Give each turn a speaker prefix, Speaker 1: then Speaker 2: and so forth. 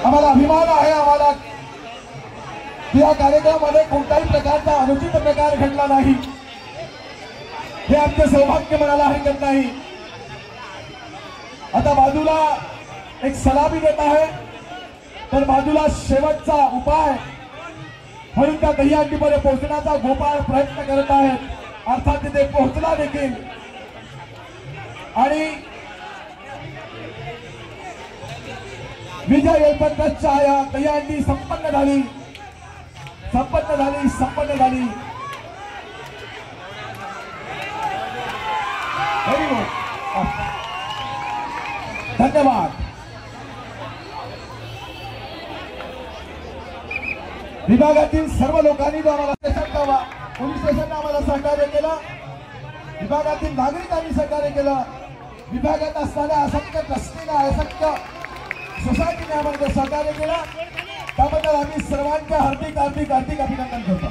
Speaker 1: आम्हाला अभिमान आहे आम्हाला या कार्यक्रमामध्ये कोणत्याही प्रकारचा अनुचित प्रकार घडला नाही हे आमचे सौभाग्य म्हणायला हरकत नाही। आता बाजूला एक सलामी देत आहे तर बाजूला शेवटचा उपाय म्हणून त्या दहीहंडीमध्ये पोहोचण्याचा गोपाळ प्रयत्न करत आहेत। अर्थात तिथे पोहोचला देखील आणि विजय एलपंतच्या या दहीहंडी संपन्न झाली। व्हेरी गुड, धन्यवाद। विभागातील सर्व लोकांनी जो आम्हाला पोलीस स्टेशनने आम्हाला सहकार्य केलं, विभागातील नागरिकांनी सहकार्य केलं, विभागात असणाऱ्या असंख्य ट्रस्टीने असंख्य सोसायटीने आम्हाला सहकार्य केलं, त्याबद्दल आम्ही सर्वांचे हार्दिक अभिनंदन करतो।